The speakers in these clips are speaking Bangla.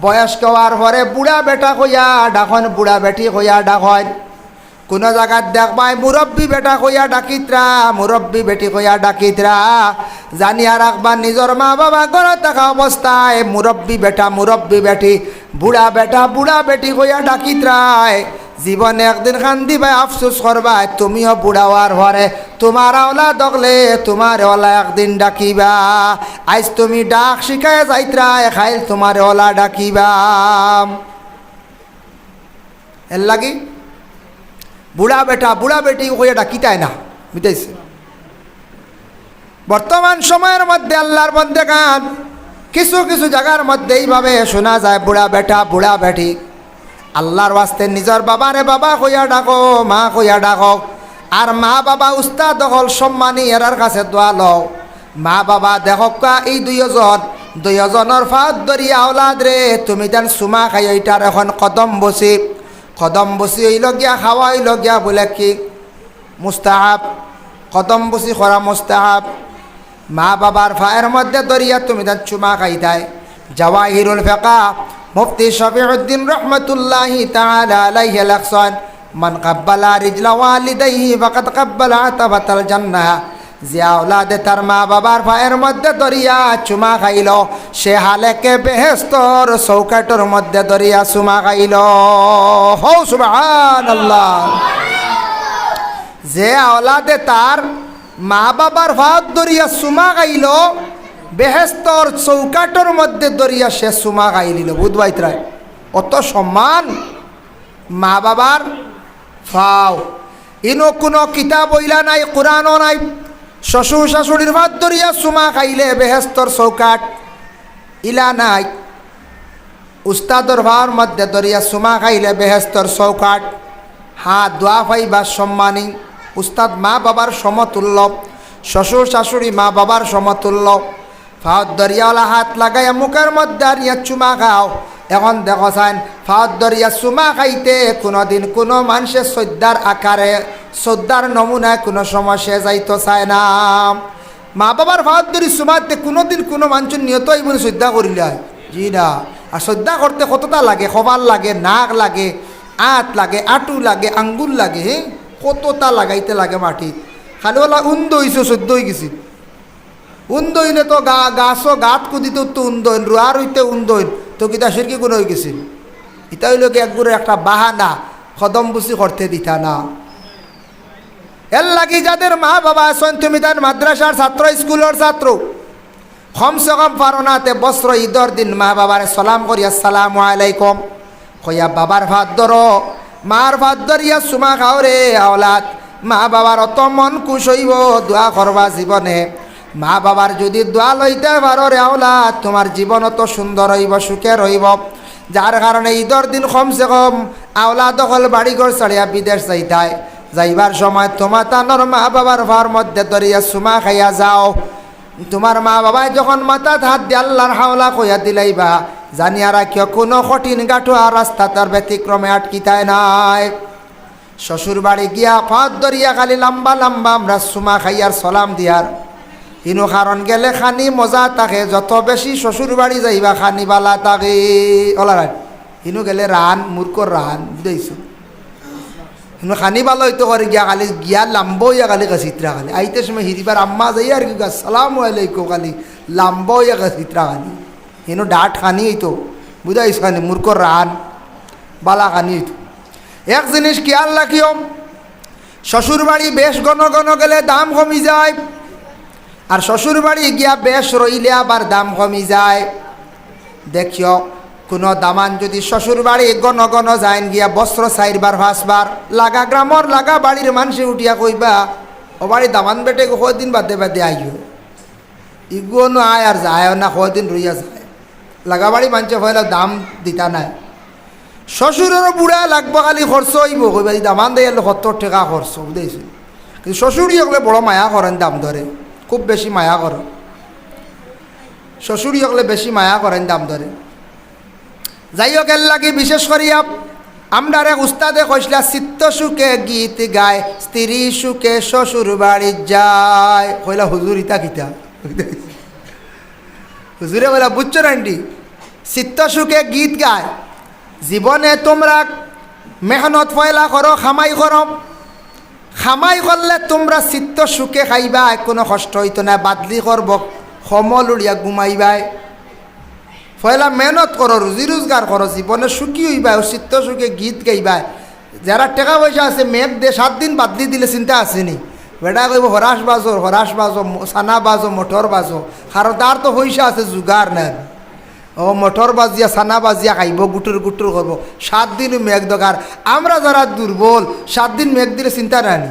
বয়স্ক হওয়ার পরে বুড়া বেটা কইয়া ডাকন, বুড়া বেটি কইয়া ডাকন। কোনো জায়গায় দেখবাই মুরব্বী বেটা কইয়া ডাকিতরা, মুরব্বী বেটি কইয়া ডাকিতরা। জানিয়া রাখবা নিজের মা বাবা ঘরে থাকা অবস্থায় মুরব্বী বেটা মুরব্বী বেটি, বুড়া বেটা বুড়া বেটি কইয়া ডাকিতরায়। জীবনে একদিন কান্দিবাই, আফসোস করবাই, তুমিও বুড়া হওয়ার পরে তোমার ওলা দগলে তোমার ওলা একদিন ডাকিবা। আজ তুমি ডাক শিখায় যাইতরায়, খাইল তোমার ওলা ডাকিবা। এর লাগি বুড়া বেটা বুড়া বেটি কইয়া ডাকিতায় না, বুঝাইছে? বর্তমান সময়ের মধ্যে আল্লাহর বন্দেগান কিছু কিছু জায়গার মধ্যে এইভাবে শোনা যায় বুড়া বেটা বুড়া বেটি। আল্লাহর ওয়াস্তে নিজের বাবারে বাবা কইয়া ডাকো, মা কইয়া ডাকো। আর মা বাবা উস্তাদ হল সম্মানী, এরার কাছে দোয়া লও। মা বাবা দেখকা এই দুইজনের ফাঁদ ধরিয়া ওলাদ রে, তুমি যেন চুমা খাই এইটার এখন কদম বসি হইল গিয়া খাওয়া হইল গিয়া বলে কি মুস্তাহাব, কদম বসি করা মুস্তাহাব। মা বাবার ফায়ের মধ্যে দরিয়া তুমি তার চুমা খাইতাই। জাওয়াহিরুল ফিকা মুফতি শফিউদ্দিন রহমাতুল্লাহি তাআলা আলাইহি লেখছেন, মান কাব্বালা রিজলা ওয়ালিদাইহি ফাকাদ কাব্বালা আতাবাতাল জান্নাহ। যে আওলাদে তার মা বাবার ফায়ের মধ্যে দরিয়া চুমা খাইল, সে হালেকে বেহেস্তর চৌকাটোর মধ্যে দরিয়া চুমা খাইল। হৌ সুবহানাল্লাহ। যে আওলাদে তার মা বাবার ফাঁদ দরিয়া চুমা খাইল, বেহেস্তর চৌকাটোর মধ্যে দরিয়া সে চুমা খাইলিল। বুধবাইতরায় অত সম্মান মা বাবার ফাও। ইনো কোনো কিতাব বইলা নাই, কোরআনও নাই। শ্বশুর শাশুড়ির ভাত দরিয়া চুমা খাইলে বেহেস্তর চৌকাট ইলা নাই। উস্তাদর ভার মধ্যে দরিয়া চুমা খাইলে বেহেস্তর চৌকাট। হাত দোয়া পাইবা সম্মানী। উস্তাদ মা বাবার সমতুল্য, শ্বশুর শাশুড়ি মা বাবার সমতুল্য। ফাওয়াত দরিয়াওয়ালা হাত লাগাইয়া মুখের মধ্যে আর ইয়া চুমা খাও। এখন দেখো চান ফাওয়াত দরিয়া চুমা খাইতে কোনোদিন কোনো মানুষের শ্রদ্ধার আকারে শ্রদ্ধার নমুনায় কোনো সমস্যা যাইতো চায় না। মা বাবার ফাওয়াত দরি চুমাতে কোনোদিন কোনো মানুষের নিয়তই মনে শ্রদ্ধা করিলে হয় জি না। আর শ্রদ্ধা করতে কতটা লাগে, খবার লাগে, নাক লাগে, আঁত লাগে, আটু লাগে, আঙ্গুল লাগে, হ্যাঁ কতটা লাগাইতে লাগে মাটি। খালি ওলা উন্দ হইছো সদ্য হয়ে গেছি। উন্দইনে তো গাছও গাত কুদিতে তো উন্দইন, রুয়ার হইতে উন্দইন তো কিতা সিরকি গুণ হয়ে গেছিল। ইটা হইল কি একগুলো একটা বাহানা, কদম বুসি করতে দিতা না। এর লাগি যাদের মা বাবা আছেন, তুমি তার মাদ্রাসার ছাত্র, স্কুলের ছাত্র, কমসে কম পারো নাতে বস্ত্র ঈদর দিন মা বাবার সালাম করি আসসালামু আলাইকুম কইয়া বাবার ভাত ধরো, মার ভাত ধরিয়া চুমা খাও রে আওলাদ। মা বাবার অত মন খুশ হইব, দোয়া করবা জীবনে। মা বাবার যদি দোয়া লইতে পারো রে আওলাদ, তোমার জীবন অত সুন্দর হইব, সুখে রইব। যার কারণে ঈদর দিন কমসে কম আওলাদ হল বাড়িঘর ছাড়িয়া বিদেশ যাইতায়। যাইবার সময় তোমার তানোর মা বাবার ভার মধ্যে ধরিয়া চুমা খাইয়া যাও। তোমার মা বাবায় যখন মাথাত হাত দিয়ে আল্লাহর হাওলা কইয়া দিলাইবা, জানিয়া রাখিও কোনো কঠিন গাঠু আর রাস্তা তার ব্যতিক্রমে আটকিতায় নাই। শ্বশুর বাড়ি গিয়া ফাঁদ ধরিয়া খালি লম্বা লম্বা আমরা চুমা খাইয়ার সালাম দিয়ার ইনো কারণ গেলে খানি মজা থাকে। যত বেশি শ্বশুর বাড়ি যাইবা খানি বালা থাকে। ওলা ইনো গেলে রান মূর্খর রান বুঝাইছো। ইনো খানি বালা হইতে করে গিয়া খালি গিয়া লাম্ব হইয়া খালি চিত্রা খালি আইতে সময় হিরিবার আম্মা যাইয়া আর কি সালাম আলাইকুম খালি লাম্ব হইয়া চিত্রা খালি ইনো ডাট খানি হইতো বুঝাইছো। খানি মূর্খর রান বালা খানি হইতো। এক জিনিস খেয়াল রাখিও, শ্বশুর বাড়ি বেশ ঘন ঘন গেলে দাম কমি যায়, আর শ্বশুর বাড়ি গিয়া বেশ রইলে আবার দাম কমি যায়। দেখিও কোনো দামান যদি শ্বশুর বাড়ি ঘন ঘন যায় গিয়া বস্ত্র 4বার 5বার লাগা গ্রামর লাগা বাড়ির মানুষে উঠিয়া কইবা ও বাড়ি দামান বেটে কদিন বাদে বাদে আইও ইগুনো আয় আর যায় না, কদিন রইয়া যায়। লাগা বাড়ি মানুষে হইলে দাম দিতা নাই। শ্বশুরেরও বুড়া লাগবো খালি খরচ হইব কইবা দামান দেয় 70 টাকা খরচ বুঝেছি। কিন্তু শ্বশুরি হলে বড় মায়া করেন, দাম ধরে খুব বেশি মায়া করেন। শ্বশুরি হলে বেশি মায়া করেন, দাম ধরে। যাই হোক এর লাগে বিশেষ করিয়া আমরা এক উস্তাদে কইসলা চিত্ত সুখে গীত গায়, স্ত্রী সুখে শ্বশুর বাড়ি যায়। কইলা হুজুর ইতা কিতা হুজুরে বলা বুঝছো নান্ডি চিত্ত সুখে গীত গায়। জীবনে তোমরা মেহনত পয়লা করো, খামাই করো। খামাই করলে তোমরা চিত্ত সুখে খাইবা, কোনো কষ্ট হইতো না। বাদলি করব, সমল উড়িয়া ঘুমাইবাই। পয়লা মেহনত করো, রুজি রোজগার করো, জীবনে সুখী হইবা, চিত্ত সুখে গীত গাইবাই। যারা টাকা পয়সা আছে, মেঘ দে 7 দিন বাদলি দিলে চিন্তা আসেনি। বেটা কইব হরাস বাজো, সানা বাজো, মোটর বাজো। কারণ তার তো পয়সা আছে, জুগার নেন। ও মোটর বাজিয়া সানা বাজিয়া খাইব, গুটুর গুটুর করবো। 7 দিন মেঘ দরকার। আমরা যারা দুর্বল, 7 দিন মেঘ দিলে চিন্তা নানি।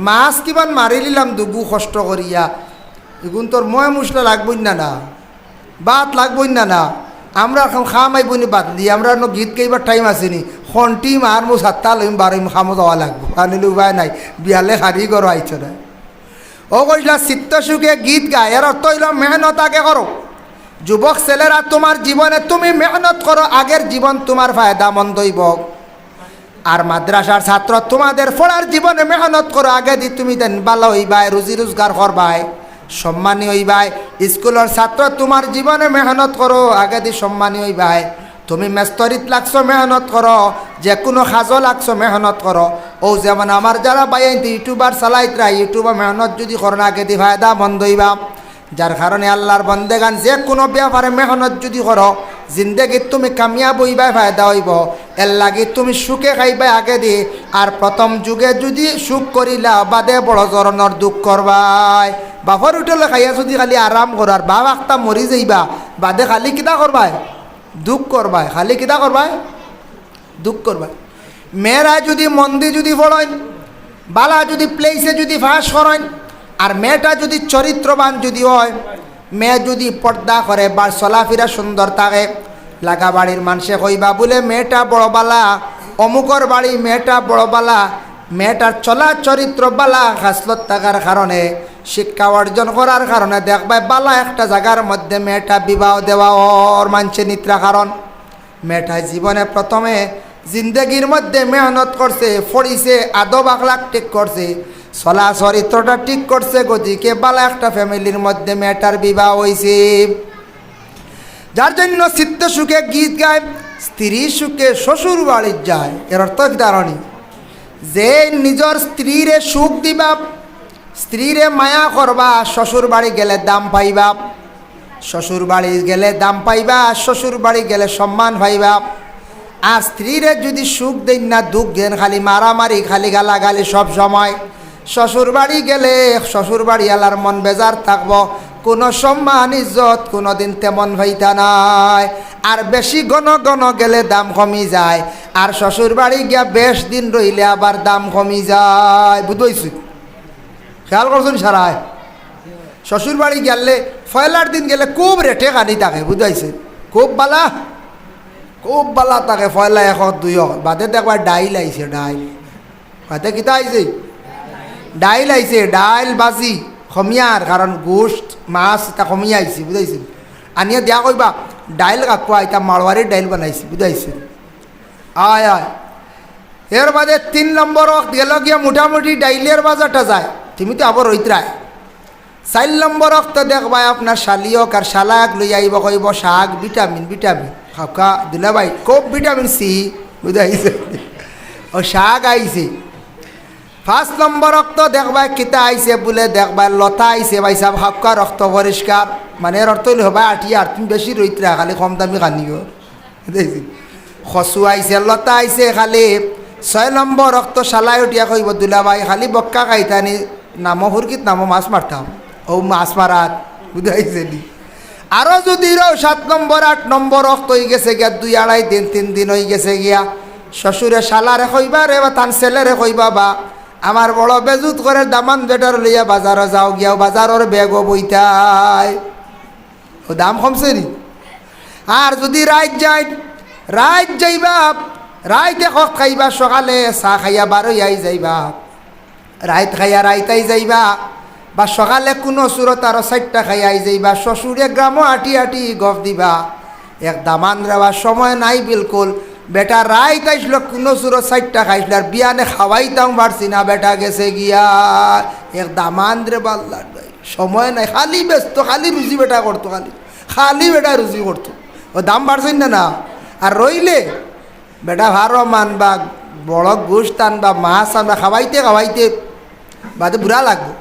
মাছ কিমান মারি নিলাম দুগু কষ্ট করিয়া, এগুন তোর ময় মশলা লাগবই না, না বাত লাগবই না। না আমরা এখন খামাইব নি বাদ দিয়ে, আমরা গীত গাইবার টাইম আসেনি। খন্টি মার মো 7টা লইম 12 খামো যাওয়া লাগবো, আনিলে উপায় নাই। বিয়ালে হারি করো আইছ না। ও কইলা চিত্ত সুখে গীত গায়, এর অর্থ হইল মেহনত আগে করো। যুবক ছেলেরা, তোমার জীবনে তুমি মেহনত করো, আগের জীবন তোমার ফায়দা মন্দ হইব। আর মাদ্রাসার ছাত্র, তোমাদের পড়ার জীবনে মেহনত করো, আগে দি তুমি দেন ভালো হইবাই, রুজি রোজগার করবাই, সম্মানী হইবাই। স্কুলের ছাত্র, তোমার জীবনে মেহনত করো, আগে দি সম্মানী হইবাই। তুমি মেস্তরিত লাগছো, মেহনত করো। যে কোনো সাজো লাগছো, মেহনত করো। ও যেমন আমার যারা বাইতে ইউটিউবার চালাইতরা, ইউটিউবে মেহনত যদি করো না, আগে দি ফায়দা মন্দ হইবা। যার কারণে আল্লাহর বন্দেগান, যে কোনো ব্যাপারে মেহনত যদি করো, জিন্দেগিত তুমি কামিয়াব হইবাই, ফায়দা হইব। এর লাগে তুমি সুখে খাইবাই আগে দি। আর প্রথম যুগে যদি সুখ করিলা, বাদে বড় ধরনের দুঃখ করবাই। বাপর উঠলে খাইয়া যদি খালি আরাম করার, বাপ একটা মরি যাইবা, বাদে খালি কিতা করবাই? দুঃখ করবাই। খালি কিতা করবাই? দুঃখ করবাই। মেয়েরা যদি মন্দির যদি পড়েন, বালা যদি প্লেসে যদি ফাঁস করেন, আর মেয়েটা যদি চরিত্রবান যদি হয়, মেয়ে যদি পর্দা করে বা চলাফেরা সুন্দর থাকে, লাগা বাড়ির মানুষে কইবা বলে মেয়েটা বড় বালা, অমুকর বাড়ি মেয়েটা বড় বালা। মেয়েটার চলা চরিত্র বালা, খাসলত থাকার কারণে, শিক্ষা অর্জন করার কারণে দেখবাই বালা একটা জায়গার মধ্যে মেয়েটা বিবাহ দেওয়া ওর মানছে নিত্রা। কারণ মেয়েটা জীবনে প্রথমে জিন্দগির মধ্যে মেহনত করছে, পড়িছে, আদব আখলাক ঠিক করছে, চলা চরিত্রটা ঠিক করছে, গতিকে বালা একটা ফ্যামিলির মধ্যে মেয়েটার বিবাহ হয়েছে। যার জন্য চিত্ত সুখে গীত গায়, স্ত্রী সুখে শ্বশুর বাড়ির যায়। এর অর্থ কি দাঁড়ানি? যে নিজের স্ত্রীরে সুখ দিবা, স্ত্রীরে মায়া করবা, শ্বশুর বাড়ি গেলে দাম পাইবা। শ্বশুর বাড়ি গেলে দাম পাইবা, শ্বশুর বাড়ি গেলে সম্মান পাইবা। আর স্ত্রীরে যদি সুখ দেন না, দুঃখ দেন, খালি মারামারি, খালি গালাগালি সব সময়, শ্বশুর বাড়ি গেলে শ্বশুর বাড়ি আলার মন বেজার থাকবো, কোনো সম্মান ইজ্জত কোনোদিন তেমন ভাইতা নাই। আর বেশি ঘন ঘন গেলে দাম কমি যায়, আর শ্বশুর বাড়ি গিয়া বেশ দিন রইলে আবার দাম কমি যায়। বুঝতেছি? খেয়াল করছেন সারায়? শ্বশুর বাড়ি গেলে পয়লার দিন গেলে খুব রেটে কানি থাকে, বুঝাইছে? খুব বালা, খুব বালা থাকে। পয়লা 1 2 বাদে দেখবার ডাইল আইছে, ডাইল বাদে কিতা আইছে? ডাইল আইছে, ডাইল বাজি কমিয়ার কারণ গোষ্ঠ মাছ এটা কমিয়া আইছে, বুঝাইছে? আনিয়া দিয়া কইবা ডাইল কাকুয়া, এটা মারোয়ারির ডাইল বানাইছে, বুঝাইছে? আয় আয়। এর বাদে 3 নম্বর গেল গিয়া মোটামুটি ডাইলের বাজারটা যায়, তুমি তো আবার রইতরায়। 4 নম্বর তো দেখবা আপনার শালিয়ক আর শালাক লই আইব, কইব শাক ভিটামিন, ভিটামিন খাকা দিলা ভাই, খুব ভিটামিন সি, বুঝাইছে? ও শাক আইছে। 5 নম্বর তো দেখবা কিতা আইছে বলে, দেখবা লতা আইছে, ভাই সাহেব খাকা রক্ত পরিষ্কার, মানে এর অর্থ হইলে হবা আটিয়া, আর তুমি বেশি রইতরা, খালি কম দামি কানিও, বুঝাইছি? খসু আইছে, লতা আইছে খালি। 6 নম্বর রক্ত শালাই উঠিয়া কইব দুলা ভাই খালি বক্কা খাইতানি, নামো ফুরকিত নামো মাছ মারতাম, ও মাছ মারাত, বুঝাইছে নি? আরও যদি 7 নম্বর 8 নম্বর রক্ত হয়ে গেছে গিয়া, 2 2.5 দিন 3 দিন হয়ে গেছে গিয়া, শ্বশুরে শালারে কইবা রে বা তান ছেলেরে কইবা, বা আমার বড় বেজুত করে দামান বেটার লইয়া বাজারে যাও গিয়া, বাজারের বেগও বইতাই, ও দাম কমছে নি? আর যদি রাইত যাই, রাইত যাইবা, রাইতে কক খাইবা, সকালে চাহ খাইয়া 12 যাইবা, রাইত খাইয়া রাইতাই যাইবা, বা সকালে কোনো সুরত আরো 4টা খাইয়াই যাইবা। শ্বশুরে গ্রামও আটি আটি গফ দিবা, এক দামান দেওয়ার সময় নাই বিলকুল। বেটা রাইত আইসলো, কোনো সুরত 4টা খাইছিল, আর বিয়ানে খাওয়াইতাম পারছি না, বেটা গেছে গিয়া এক দামান রে বাল্লার সময় নাই, খালি ব্যস্ত, খালি রুজি বেটা করতো, খালি খালি বেটা রুজি করতো, ও দাম বাড়ছেন না না। আর রইলে বেটা ভারো মান বা বড় গোশ টান বা মাছ আনবা খাওয়াইতে খাওয়াইতে বাদে বুড়া লাগবো।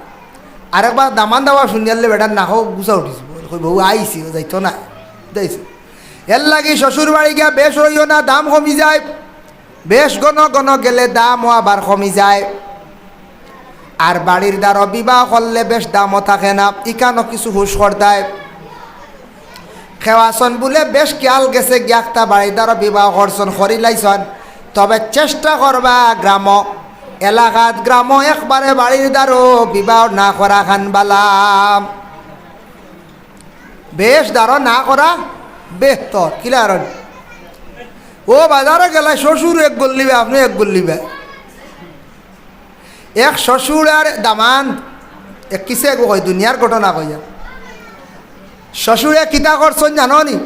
আরেকবার দামান দাওয়া শুনিয়ালে বেটার নাকও গুছা উঠিস বউ আইসি যাইতো না যাইছে। এর লাগি শ্বশুর বাড়ি গিয়া বেশ রইও না, দাম কমি যায়। বেশ ঘন ঘন গেলে দামও আবার কমি যায়। আর বাড়ির দ্বারা বিবাহ করলে বেশ দামও থাকে না, ইকানো কিছু হুশ করতায় খেওয়াছন বলে বেশ খেয়াল গেছে গিয়াক্তা বাড়ির দ্বারা বিবাহ করছন করিলাইছন। তবে চেষ্টা করবা গ্রাম এলাকাত গ্রাম একবারে বাড়ির দ্বারো বিবাহ না করা খান বালাম, বেশ দ্বারা না করা বেহতর। কিলার ও বাজারে গেলে শ্বশুর এক বললিবে, আপনি এক বললিবে। এক শ্বশুর আর দামান এক কিসে কয় দুনিয়ার ঘটনা কইয়া। শ্বশুরে কিতা করছেন জানো নি?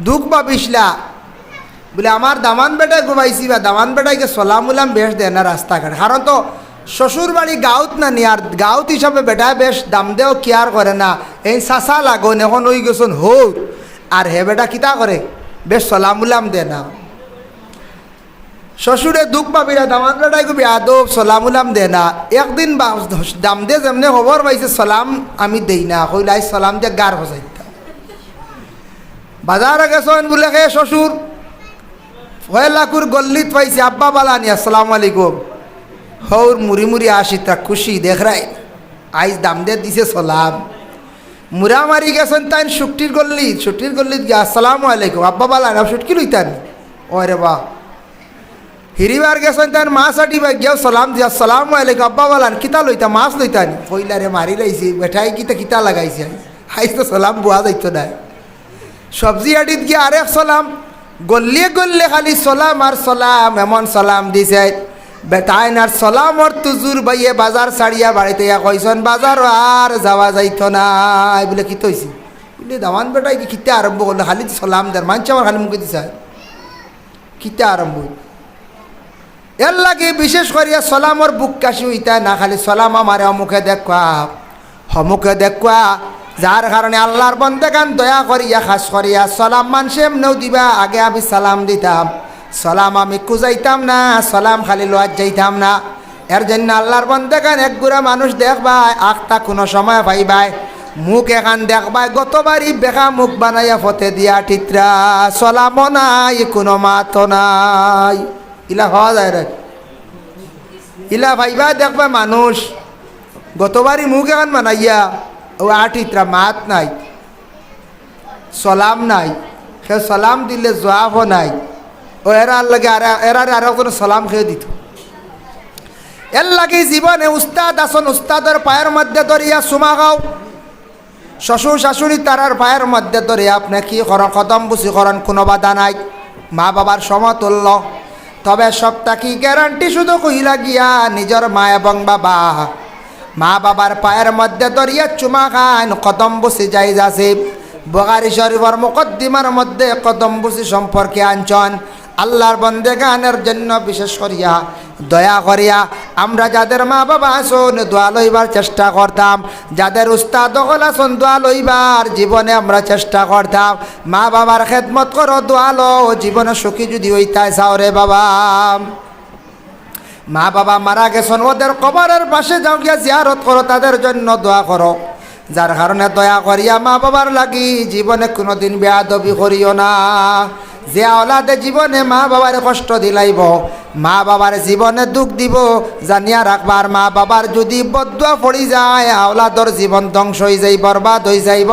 দুঃখ বা বিশলা বলে আমার দামান বেটায় ঘুমাইছি বা দামান বেটাইকে সলাম উলাম বেশ দেয় না রাস্তাঘাট। কারণ তো শ্বশুর বাড়ি গাঁত না নি, আর গাঁত হিসাবে বেটায় বেশ দাম দেও কেয়ার করে না। এই চাষা লাগন এখন ওই গেছন হৌ, আর হে বেটা কিতা করে বেশ সলাম উলাম দে না। শ্বশুরে দুঃখ পাবিরা দামান বেটাই খুবই আদব সলাম উলাম দে না। একদিন দাম দে যেমনি খবর পাইছে সলাম আমি দেই না, কইলাই সলাম দিয়ে গার হসাইতাম। বাজারে গেছেন বলে হে শ্বশুর ফয়লাকুর গল্লিত পাইছে আব্বা বালানি আসসালামু আলাইকুম। হৌর মুড়ি মুড়ি আসি তা খুশি দেখ রাই আইজ দাম দে দিছে সলাম। মুড়া মারি গেছেন তাই শুক্তির গল্লিত গিয়া আসসালামু আলাইকুম আব্বা বালানি শুটকি লইতান। ওরে বা হিরিবার গেছেন তাই মাছ আটিবা গিয়াও সালাম দিয়া আসসালামু আলাইকুম আব্বা বালান কিতা লইতা মাছ লইতানি। কইলারে মারি লাইছি বেঠাই কিতা লাগাইছে আইজ তো সালাম বুয়া যাইতো না। সবজি আটিত গিয়া আরেক সালাম, গল্লিয়ে গল্লে খালি সালাম আর সালাম, এমন সালাম দিছে বেটাইন আর সালামর তুজুর বাইয়ে বাজার ছাড়িয়া বাড়িতে কইসন বাজার আর যাওয়া যাইতো না। বলে কি তৈছি বলে দামান বেটাই কি খিতে আরম্ভ করলে খালি সালাম দেয় মানুষ আমার খালি মুখে দিছে খিতে আরম্ভ। এর লাগে বিশেষ করিয়া সলামর বুক কাশি হইতা না, খালি সলাম আমার অমুখে দেখুয়া হমুখে দেখুয়া। যার কারণে আল্লাহর বন্দেগান দয়া করিয়া খাস করিয়া সলাম মানুষে এমনেও দিবা। আগে আমি সালাম দিতাম, সলাম আমি কুজাইতাম না, সলাম খালি লোয়ার যাইতাম না। এর জন্য আল্লাহর বন্দেগান এক গুড়া মানুষ দেখবাই আখটা কোনো সময় পাইবাই মুখ এখান দেখবাই গতবারই বেখা মুখ বানাইয়া ফতে দিয়া ঠিত্রা সলামও নাই কোনো মাতো নাই। ইলা হওয়া যায় রে, ইলা ভাইবা দেখবা মানুষ গতবারই মুখ এখন বানাইয়া ও আঠিত্রা মাত নাই সলাম নাই, সে সলাম দিলে জবাবও নাই। ও এরার লাগে এরারে আরো কোনো সলাম খেয়ে দিত। এর লাগে জীবনে উস্তাদ আসন উস্তাদের পায়ের মধ্যে ধরিয়া সুমা খাও। শ্বশুর শাশুড়ি তারার পায়ের মধ্যে ধরিয়া আপনি কি করেন কদম বুঝি করেন কোনো বাধা নাই, মা বাবার সমতুল্য। তবে সবটা কি গ্যারান্টি শুধু কইলা গিয়া নিজের মা এবং বাবা মা বাবার পায়ের মধ্যে ধরিয়া চুমা খান কদম বসি যাই যাচ্ছে। বুখারী শরীফের মুকদ্দিমার মধ্যে কদম বসি সম্পর্কে আনছন। আল্লাহর বন্দেগানের জন্য বিশেষ করিয়া দয়া করিয়া আমরা যাদের মা বাবা আসুন দোয়া লইবার চেষ্টা করতাম, যাদের উস্তাদ হল আসুন দোয়া লইবার জীবনে আমরা চেষ্টা করতাম। মা বাবার খেদমত করো দোয়া লো, জীবনে সুখী যদি হইতাই চাও রে বাবা। মা বাবা মারা গেছেন ওদের কবরের পাশে যাও গিয়া জিয়ারত করো, তাদের জন্য দোয়া করো। যার কারণে দয়া করিয়া মা বাবার লাগি জীবনে কোনোদিন বেয়াদবি করিও না। যে আওলাদে জীবনে মা বাবার কষ্ট দিলাইব, মা বাবার জীবনে দুঃখ দিব, জানিয়া রাখবার মা বাবার যদি বদুয়া পড়ি যায় আওলাদর জীবন ধ্বংস হয়ে যাই, বরবাদ হয়ে যাইব।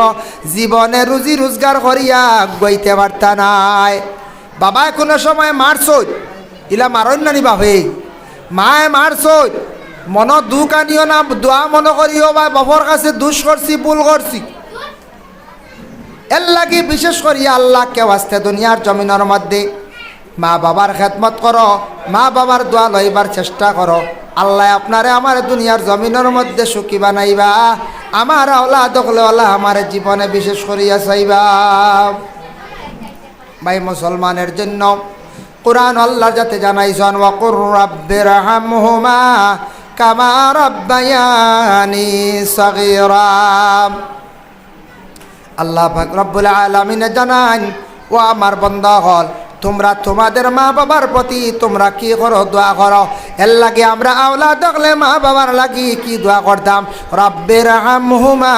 জীবনে রুজি রোজগার করিয়া গইতে পারতা নাই। বাবায় কোনো সময় মারছই ইলা মারণ নানি বাপে, মায়ে মারছই মন দুঃখ আনিও না, দোয়া মনে করিও বা বাবার কাছে দুষ করছি ভুল করছি। এর লাগি বিশেষ করিয়া আল্লাহকে ওয়াস্তে দুনিয়ার জমিনের মধ্যে মা বাবার খেদমত করো, মা বাবার দোয়া লইবার চেষ্টা করো। আল্লাহ আপনারে আমার দুনিয়ার জমিনের মধ্যে সুখী বানাইবা। আমার আওলাদ হলে আল্লাহ আমার জীবনে বিশেষ করিয়া চাইবা। ভাই মুসলমানের জন্য কুরআন আল্লাহ যাতে জানাইছেন ওয়াকুর রাব্বিরহামহুমা কামা রাব্বায়ানি সাগীরা। আল্লাহ পাক রব্বুল আলামিন জানান ও আমার বান্দা হল তোমরা তোমাদের মা বাবার প্রতি তোমরা কি করো দোয়া করো এর লাগে আমরা আওলাদ দেখলে মা বাবার লাগি কি দোয়া করতাম রব্বির হামহুমা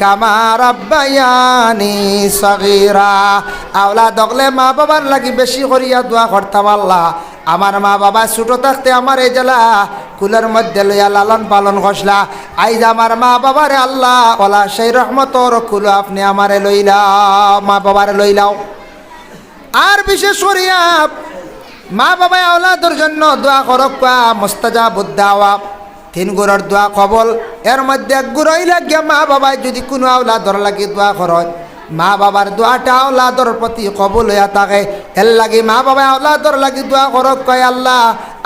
কামা রাব্বায়ানি সগীরা আওলাদ দেখলে মা বাবার লাগি বেশি করিয়া দোয়া করতাম আল্লাহ আমার মা বাবা ছোটো থাকতে আমার এই জেলা কুলের মধ্যে লইয়া লালন পালন করসলা আইজ আমার মা বাবারে আল্লাহ ওলা সেই রহমতর কুলো আপনি আমারে লইলাও মা বাবারে লইলাও আর বিশেষ করিয়া মা বাবা আওলাদের জন্য দোয়া করক মুস্তাজাবুদ দাওয়া 3 গুণের দোয়া কবল এর মধ্যে 1 গুণ লাগিয়া মা বাবায় যদি কোনো আওলাদর লাগি দোয়া করত মা বাবার দোয়াটা আওলাদর প্রতি কবুল হইয়া থাকে এর লাগি মা বাবা আওলাদর লাগি দোয়া করক কয় আল্লাহ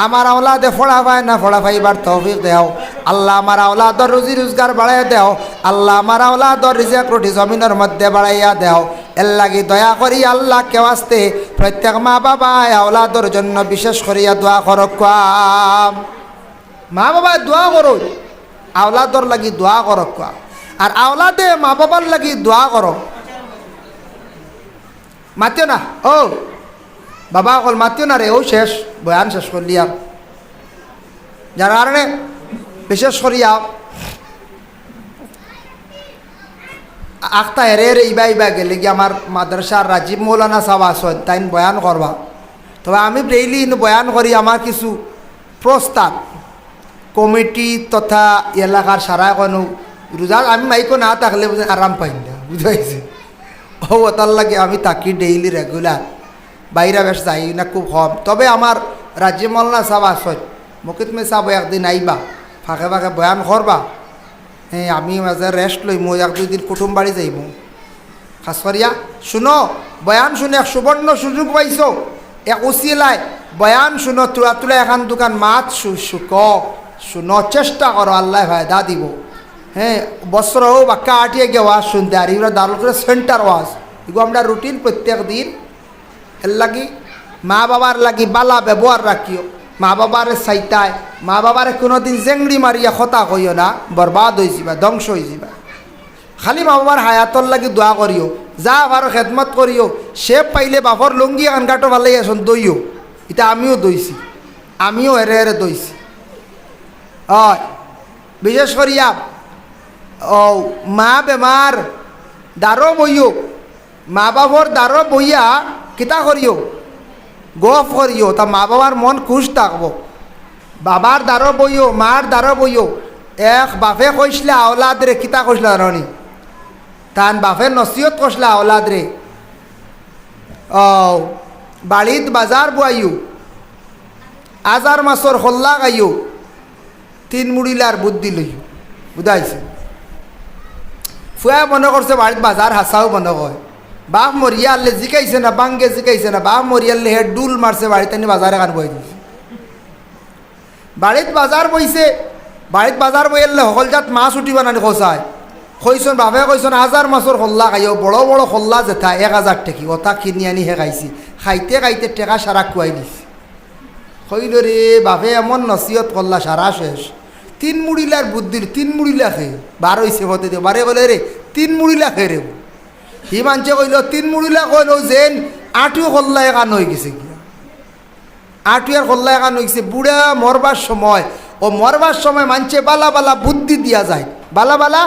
আমার আওলাদে ফোড়া পায় না ফোড়া পাইবার তৌফিক দেও আল্লাহ আমার আওলাদর রুজি রোজগার বাড়াইয়া দেও আল্লাহ আমার আওলাদর রিজিক রুটি জমিনের মধ্যে বাড়াইয়া দেও এর লাগি দয়া করি আল্লাহ কেউ আসতে প্রত্যেক মা বাবা আওলাদর জন্য বিশেষ করিয়া দোয়া করক মা বাবা দোয়া করো আওলাদর লাগি দোয়া করক আর আওলাদে মা বাবার লাগি দোয়া করো মাতিও না ও বাবা অকল মাতিও না রে ও শেষ বয়ান শেষ করলি আর যার কারণে বিশেষ করিয়া আখতা হেরে রে ইবা গেলে কি আমার মাদ্রাসার রাজীব মৌলানা সাহেব আসেন তাই বয়ান করবা তবে আমি ডেইলি বয়ান করি আমার কিছু প্রস্তাব কমিটি তথা এলাকার সারা কোনো রোজা আমি মাইকো না থাকলে আরাম পাই না বুঝাইছে ও তার লাগে আমি তাকি ডেইলি রেগুলার বাইরে বেশ যাই না খুব কম তবে আমার রাজীব মৌলানা সাহেব আসেন মুকিত মে সাহেব একদিন আইবা ফাঁকে ফাঁকে বয়ান করবা হ্যাঁ আমি মাঝে রেস্ট লই মই 1-2 দিন কুটুম বাড়ি যাইব খাস করিয়া শুনো বয়ান শুনে এক সুবর্ণ সুযোগ পাইছো এক উচিলায় বয়ান শুনো তুলা তুলা এখান দোকান মাছ শুনো চেষ্টা করো আল্লাহ ফায়দা দিব হ্যাঁ বছর হোক বাক্কা আটিয়ে গিয়ে ওয়াজ শুনতে আর এগুলো দারুল করে সেন্টার ওয়াজ এগুলো আমরা রুটিন প্রত্যেক দিন এর লাগি মা বাবার লাগি বালা ব্যবহার রাখিও মা বাবারে চাইতায় মা বাবারে কোনোদিন জেংড়ি মারিয়া খতা কইও না বরবাদ হয়ে যাবা ধ্বংস হয়ে যাবা খালি মা বাবার হায়াতর লাগি দোয়া করিও যা আবার খেদমত করিও সে পাইলে বাপর লুঙ্গি আন কাটো ভালাই আসুন দইও এটা আমিও দইছি আমিও হেরে হেরে দইছি হয় বিশেষ করিয়া ও মা বেমার দারো বইও মা বাবার দারো বইয়া কিতা করিও গফ করিও তা মা বাবার মন খুশ থাকবো বাবার দ্বারো বইও মার দ্বারো বইও এক বাপে কইসলা আওলাদ রে কিতা কইসলা রানি তান বাপে নসিহত কইসলা আওলাদ রে ও বাড়িত বাজার বইও আজার মাসর হল্লা গাইও 3 মুড়িলার বুদ্ধি লইও বুঝাইছে ফুয়া মনে করছে বাড়িত বাজার হাসাও মনে কয় বাপ মরিয়ালে জিকাইছে না বাঙ্গে জিকাইছে না বাপ মরিয়ালে হে ডুল মারছে বাড়িতে নি বাজারে কান বই দিছে বাড়িত বাজার বইছে বাড়িত বাজার বইলে সকল জাত মাছ উঠিব না খসায় কইসন বাপে কইসন 1000 মাছর খল্লা খাইও বড় বড় খল্লা যেথা 1000 টেকি ওটা কিনি আনি হে খাইছি খাইতে খাইতে টেকা সারা খুয়াই দিছি কইল রে বাপে এমন নসিহত করলা সারা শেষ 3 মুড়িলার বুদ্ধির 3 মুড়িলা খেয়ে 12 হইছে হতে দে বারে বলে রে 3 মুড়িলা খেয়ে রে হি মানছে কইল 3 মুড়িলা কইল যেন 8 খল্লা একান হয়ে গেছে গিয়া 8 আর খল্লা একান হয়ে গেছে বুড়া মরবার সময় ও মরবার সময় মানছে বালা বালা বুদ্ধি দিয়া যায় বালা বালা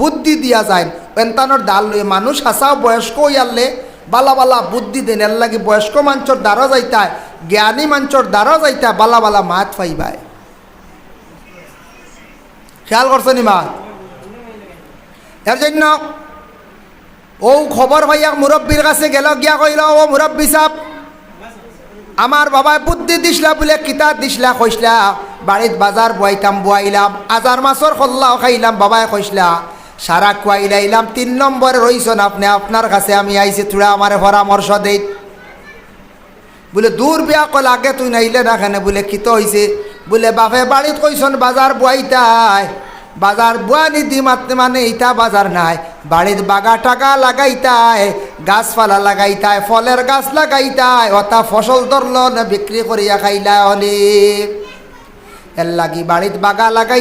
বুদ্ধি দিয়া যায় পেন্তানোর ডাল লয়ে মানুষ হাসাও বয়স্ক হইয়ালে বালা বালা বুদ্ধি দেন এর লাগে বয়স্ক মাঞ্চর দ্বারা যাইতায় জ্ঞানী মাঞ্চর দ্বারা যাইতা বালা বালা মাত পাইবায় খেয়াল করছো নি মা এর জন্য ও খবর ভাইয়া মুরব্বীর কাছে গেল গিয়া কইল ও মুরব্বী সাহেব আমার বাবায় বুদ্ধি দিসলা বলে কিতাব দিসলা কইসলা বাড়িত বাজার বইতাম বইলাম আজার মাছর খল্লাও খাইলাম বাবায় কইসলা সারা খুয়াইলাইলাম 3 নম্বরে রইছেন আপনি আপনার কাছে আমি আইছি থোড়া আমার পরামর্শ দেই বলে দূর বিয়া কল আগে তুই নাইলে না কেন বলে কিতো হইছে বলে বাপে বাড়িত কইসন বাজার বইতাই বাজার বুয়া নিদি মাত্রে মানে ইটা বাজার নাই বাড়িত বাগা টাকা লাগাইতাই গাছপালা লাগাইতাই ফলের গাছ লাগাইতাই অতা ফসল ধরল না বিক্রি করিয়া খাইলা অনেক এর লাগি বাড়িত বাগা লাগাই